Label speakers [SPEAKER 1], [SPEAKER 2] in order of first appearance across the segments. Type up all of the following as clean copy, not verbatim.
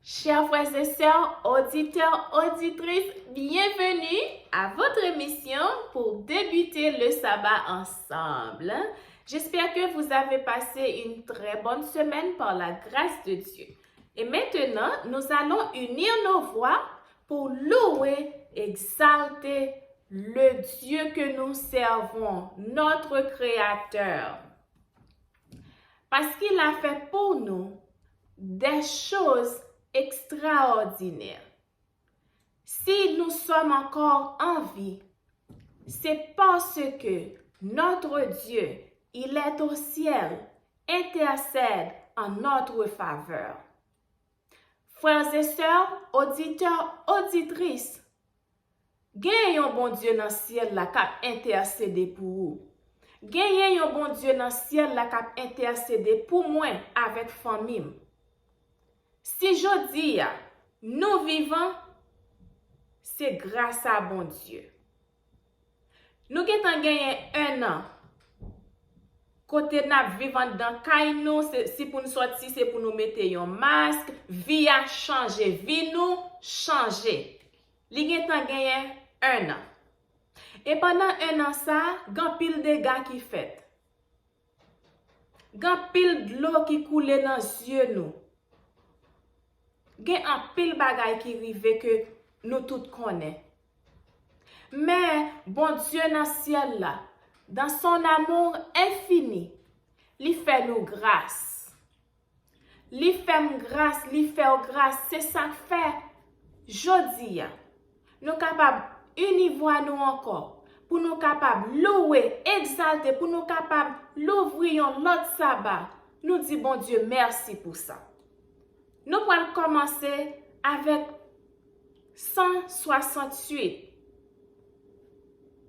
[SPEAKER 1] Chers frères et sœurs, auditeurs, auditrices, bienvenue à votre émission pour débuter le sabbat ensemble. J'espère que vous avez passé une très bonne semaine par la grâce de Dieu. Et maintenant, nous allons unir nos voix pour louer, exalter le Dieu que nous servons, notre Créateur. Parce qu'il a fait pour nous des choses extraordinaire. Si nous sommes encore en vie, c'est parce que notre Dieu, il est au ciel, intercède en notre faveur. Frères et sœurs, auditeurs, auditrices, gagnez un bon Dieu dans le ciel là qui intercède pour vous. Gagnez un bon Dieu dans le ciel là qui intercède pour moi avec famille. Si je dis, nous vivons, c'est grâce à bon Dieu. Nous avons gagné un an. Côté nous vivons dans Kaino, si pour nous sortir, c'est pour nous mettre un masque. Vie a changé, vie nous changé. Nous avons gagné un an. Et pendant un an, ça, il y a pile de gars qui fait. Il y a pile de l'eau qui coule dans les yeux nous. Gen un pile bagay qui rive que nous tous connaissons. Mais bon Dieu dans le ciel là, dans son amour infini, il fait nous grâce. Il fait grâce, c'est ça que fait jodi. Nous capables unir voix nous encore pour nous capables louer, exalter, pour nous capables l'ouvrir notre sabbat. Nous dit bon Dieu merci pour ça. Nous allons commencer avec 168.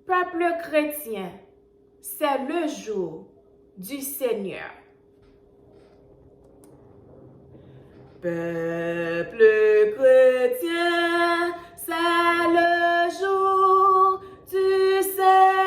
[SPEAKER 1] Peuple chrétien, c'est le jour du Seigneur. Peuple chrétien, c'est le jour du Seigneur.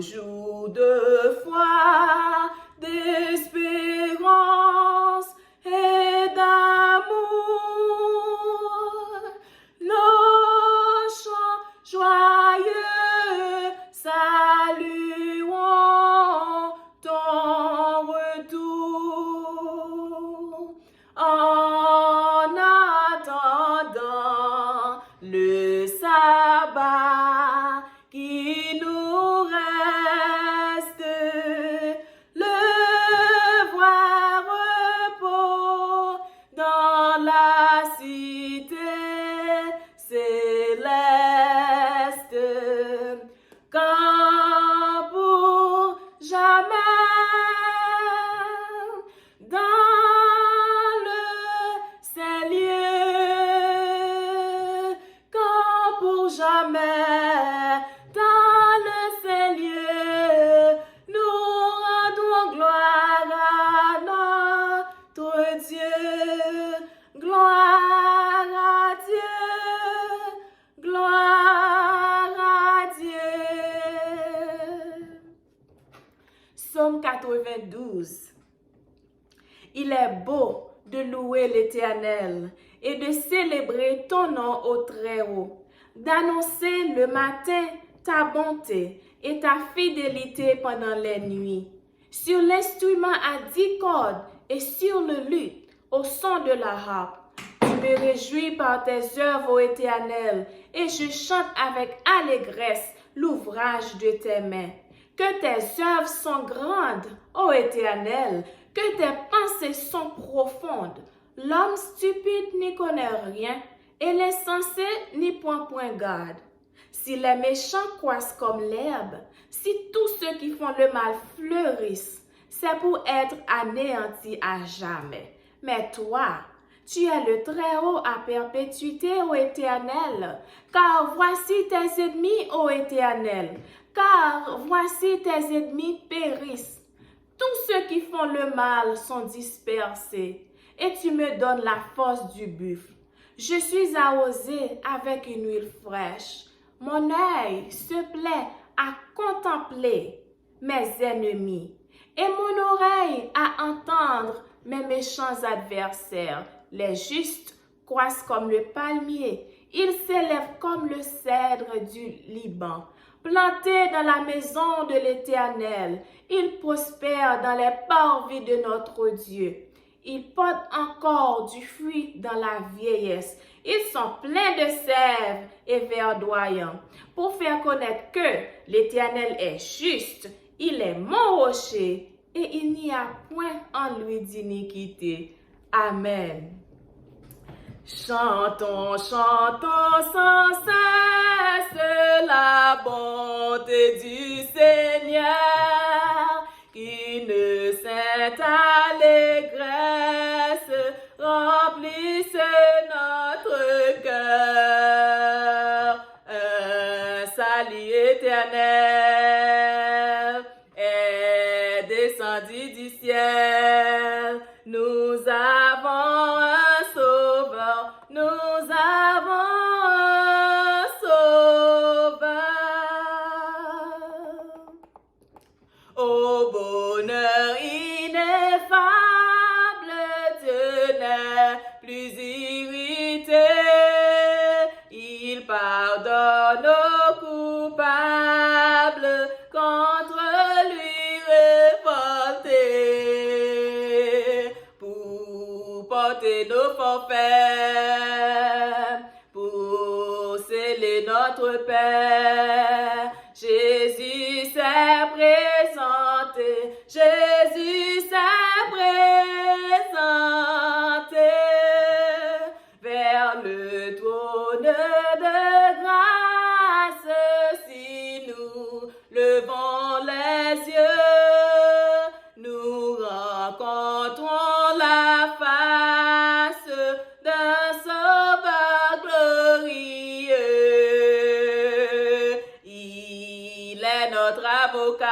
[SPEAKER 1] Jour de foi, d'espérance et d'amour, nos chants joyeux saluons ton retour. En attendant le sabbat qui nous reste, le voir repos dans la cité céleste, quand pour jamais dans le Saint-Lieu, quand pour jamais Psaume 92. Il est beau de louer l'Éternel et de célébrer ton nom au Très-Haut, d'annoncer le matin ta bonté et ta fidélité pendant les nuits. Sur l'instrument à 10 cordes et sur le luth, au son de la harpe. Je me réjouis par tes œuvres, ô Éternel, et je chante avec allégresse l'ouvrage de tes mains. Que tes œuvres sont grandes, ô Éternel, que tes pensées sont profondes. L'homme stupide n'y connaît rien, et l'insensé n'y prend point garde. Si les méchants croissent comme l'herbe, si tous ceux qui font le mal fleurissent, c'est pour être anéantis à jamais. Mais toi, tu es le Très-Haut à perpétuité, ô Éternel, car voici tes ennemis, ô Éternel, car voici tes ennemis périssent. Tous ceux qui font le mal sont dispersés, et tu me donnes la force du buffle. Je suis arrosé avec une huile fraîche. Mon œil se plaît à contempler mes ennemis, et mon oreille à entendre mes méchants adversaires. Les justes croissent comme le palmier, ils s'élèvent comme le cèdre du Liban. Plantés dans la maison de l'Éternel, ils prospèrent dans les parvis de notre Dieu. Ils portent encore du fruit dans la vieillesse. Ils sont pleins de sève et verdoyants. Pour faire connaître que l'Éternel est juste, il est mon rocher et il n'y a point en lui d'iniquité. Amen. Chantons, chantons sans cesse la bonté du Seigneur, qui ne sainte allégresse remplisse notre cœur. Un salut éternel est descendu du ciel. Nous avons un sauveur, nous avons un sauveur. Au bonheur ineffable, Dieu n'est plus irrité. Il pardonne aux coupables contre lui révoltés. Pour porter nos forfaits, pour sceller notre paix, Jésus s'est présenté, Jésus s'est présenté vers le trône de grâce. Si nous levons les yeux, nous rencontrons la face d'un sauveur glorieux. Il est notre avocat,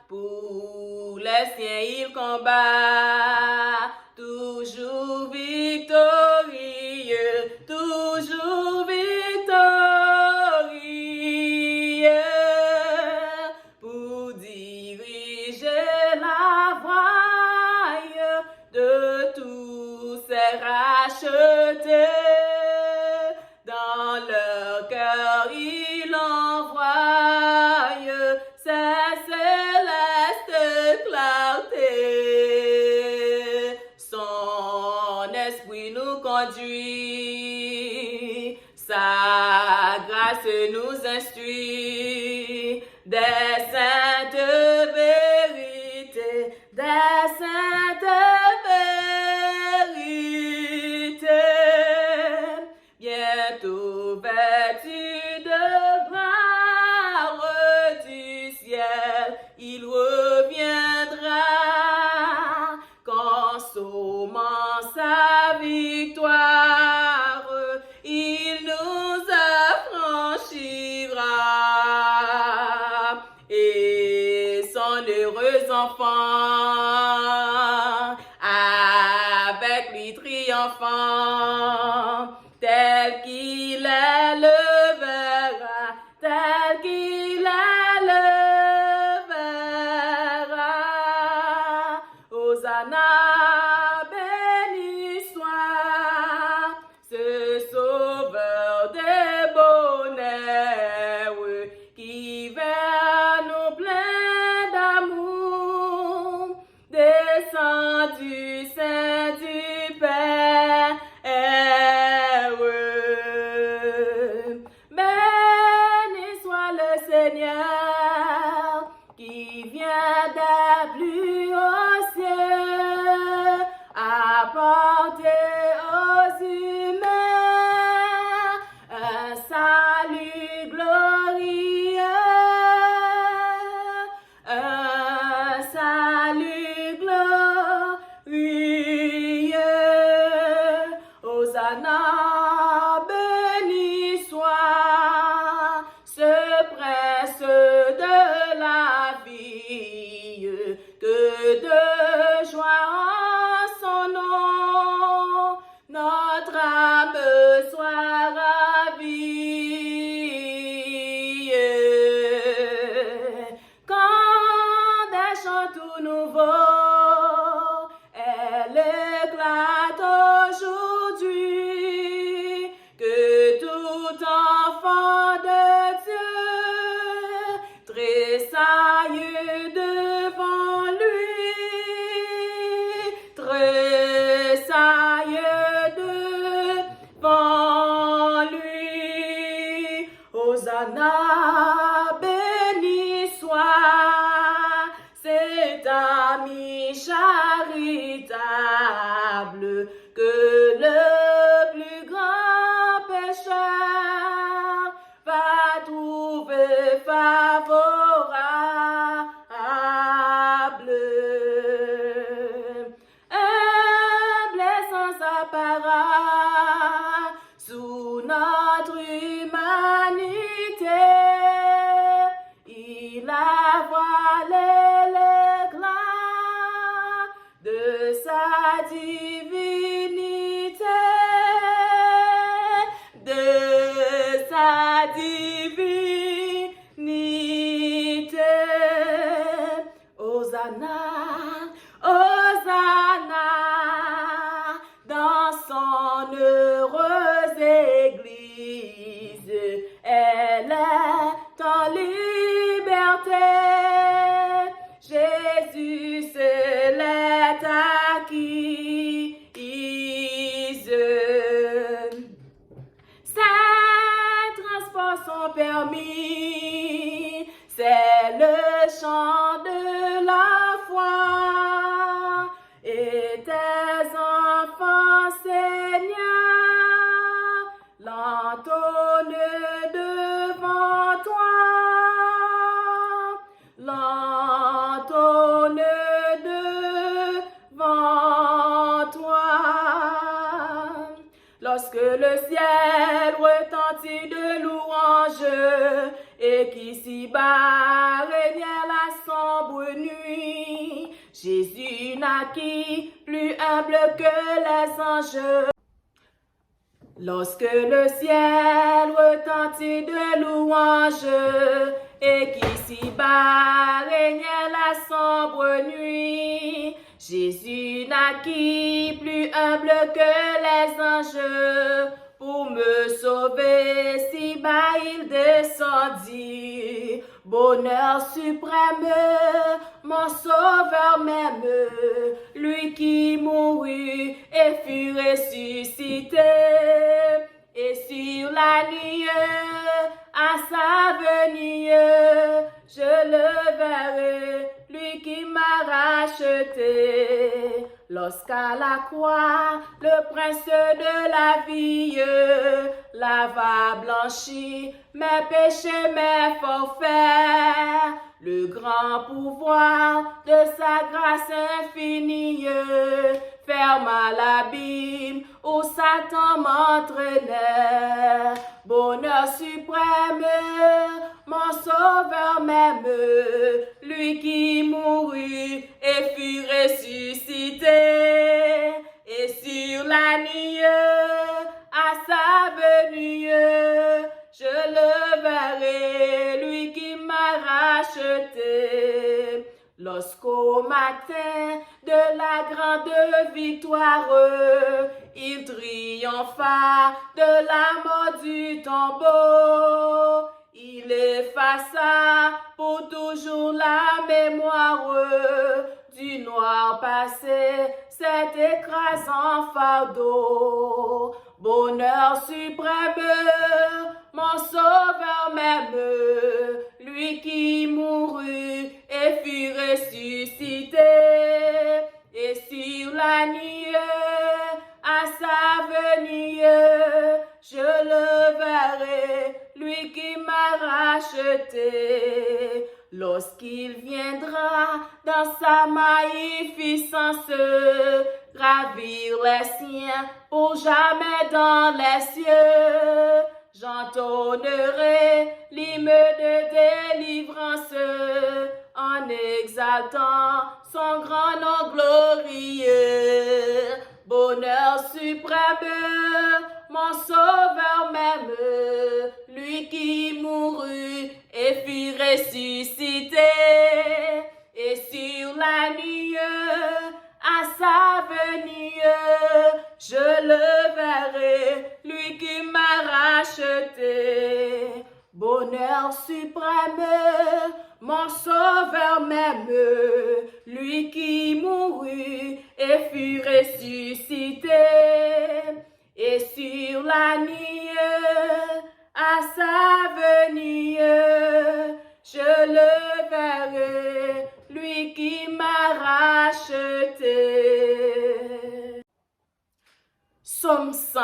[SPEAKER 1] pour les siens il combat, toujours victorieux, toujours victorieux, pour diriger la voie de tous ces rachetés. Dans leur cœur il envoie ses célestes clartés. Son esprit nous conduit, sa grâce nous instruit, des saintes vérités, des saintes vérités. Bientôt vêtu de gloire du ciel, il reviendra, consommant sa victoire, il nous affranchira. Et son heureux enfant, avec lui triomphant, tel qu'il est le verra, tel qu'il est le verra. Hosanna, béni soit ce sauveur des bonheurs Seigneur qui vient des plus hauts cieux, apporter aux humains un salut glorieux, un salut glorieux. Hosanna, béni soit ce prince de la vie, que de joie en son nom, notre âme soit ravie. Quand des chants tout nouveaux, elle éclate aujourd'hui, que tout enfant de Dieu tressaille devant lui, tressaille devant lui. Hosanna, béni soit cet ami charitable que le plus grand pécheur va trouver favorable. Humble et sans apparat sous notre humanité, il a voilé l'éclat de sa divinité, de sa divinité. Hosanna, Hosanna, dans son heureuse église, elle est en liberté. Jésus se l'est acquise. Ces transports sont permis, c'est le chant de la foi. Et tes enfants, Seigneur, l'entonnent devant toi, l'entonnent devant toi. Lorsque le ciel retentit de louanges et qu'ici-bas régnait la sombre nuit, Jésus naquit plus humble que les anges. Lorsque le ciel retentit de louanges et qu'ici-bas régnait la sombre nuit, Jésus naquit plus humble que les anges. Pour me sauver, si bas il descendit. Bonheur suprême, mon sauveur même, lui qui mourut et fut ressuscité. Et sur la nuit, à sa venue, je le verrai, lui qui m'a racheté. Lorsqu'à la croix, le prince de la vie lava blanchi mes péchés, mes forfaits, le grand pouvoir de sa grâce infinie ferma l'abîme où Satan m'entraînait. Bonheur suprême, mon sauveur même, lui qui mourut et fut ressuscité. Et sur la nuit, à sa venue, je le verrai, lui qui m'a racheté. Lorsqu'au matin de la grande victoire, il triompha de la mort du tombeau, il effaça pour toujours la mémoire du noir passé, cet écrasant fardeau. Bonheur suprême, mon sauveur même, lui lui qui mourut et fut ressuscité, et sur la nuit, à sa venue, je le verrai, lui qui m'a racheté, lorsqu'il viendra dans sa magnificence, ravir les siens pour jamais dans les cieux. J'entonnerai l'hymne de délivrance en exaltant son grand nom glorieux. Bonheur suprême, mon sauveur même, lui qui mourut et fut ressuscité, et sur la nuit, à sa venue, je le verrai, lui qui m'a racheté. Bonheur suprême, mon sauveur même, lui qui mourut et fut ressuscité, et sur la nuit, à sa venue, je le verrai, lui qui m'a racheté. Psaume 100.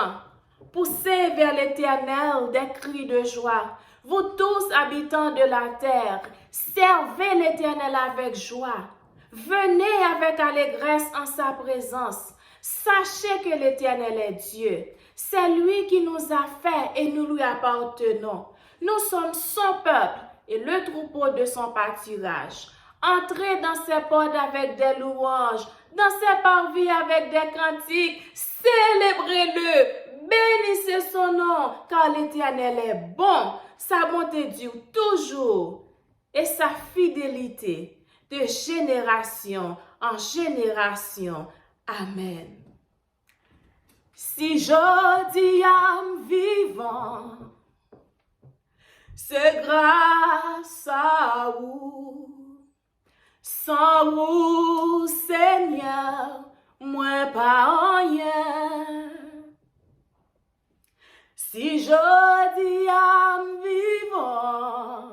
[SPEAKER 1] Poussez vers l'Éternel des cris de joie. Vous tous habitants de la terre, servez l'Éternel avec joie. Venez avec allégresse en sa présence. Sachez que l'Éternel est Dieu. C'est lui qui nous a fait et nous lui appartenons. Nous sommes son peuple et le troupeau de son pâturage. Entrez dans ses portes avec des louanges, dans ses parvis avec des cantiques. Célébrez-le, bénissez son nom, car l'Éternel est bon. Sa bonté dure toujours et sa fidélité de génération en génération. Amen. Si je dis âme vivant, c'est grâce à vous. Sans vous, Seigneur, moi pas rien. Si je dis âme vivant,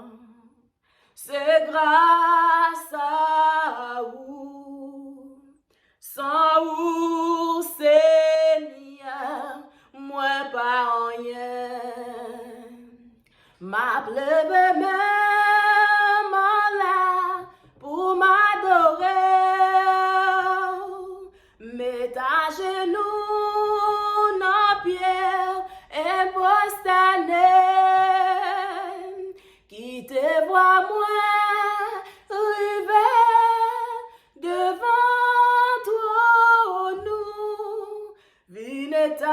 [SPEAKER 1] c'est grâce à vous. Sans vous, Seigneur, moi pas rien. Ma pleuve même en l'air pour m'adorer. Mets à genoux nos pierres et prosterner. Qui te voit moi arriver devant toi, nous, vénétable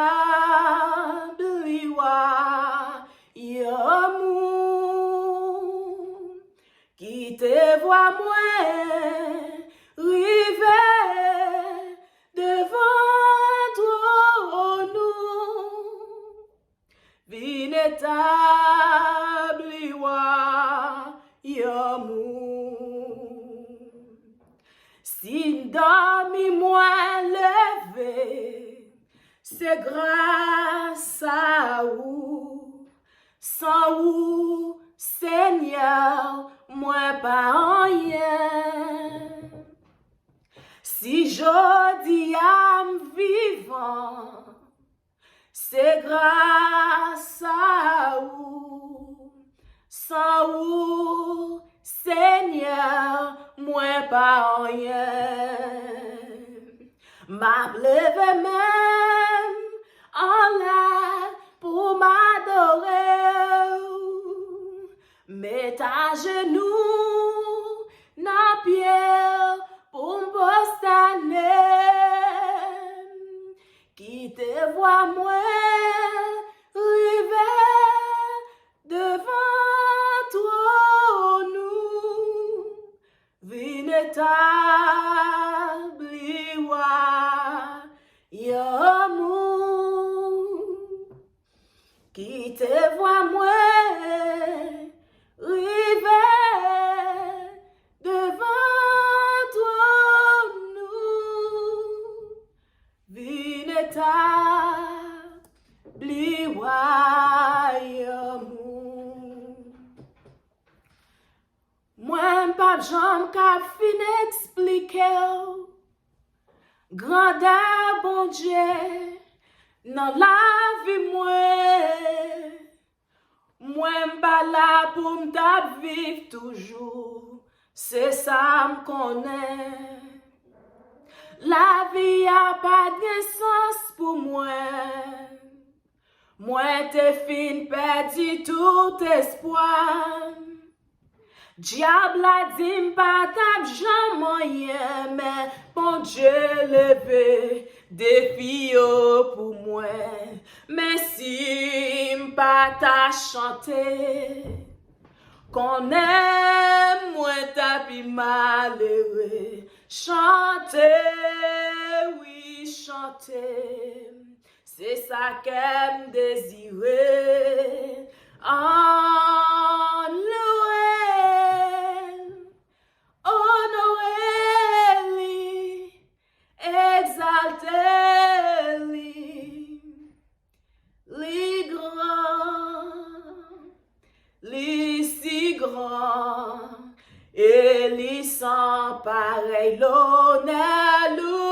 [SPEAKER 1] Yamu, qui te voit moi river devant toi, nous, vénétable Yamu. Si dormi moi levé, c'est grâce à vous. Sans vous, Seigneur, moi pas rien. Si je dis âme vivant, c'est grâce à vous. Sans vous, Seigneur, moi pas rien. Ma lève même en l'air pour m'adorer. Mets à genoux na pierre pour me prosterner. Qui te voit moi river devant toi, nous, vénétable Yamu. Qui te voit moi river devant toi, nous, vénétable Yamu. Moi, pas j'en ka fin expliquer. Grandeur, bon Dieu, dans la vie, moi, pas là pour me vivre toujours. C'est ça me connaît. La vie a pas de sens pour moi. Moi, t'es fin perdu tout espoir. Diable a dit pas tap jamais, mais bon Dieu levé défi pour moi. Mais si m'pas ta chanter, qu'on aime moi tapi malheureux, chanter, oui chanter, c'est ça qu'aime désirer. En Noël, honorez-lui, exaltez-lui, lui grand, lui si grand, et lui sans pareil l'honneur.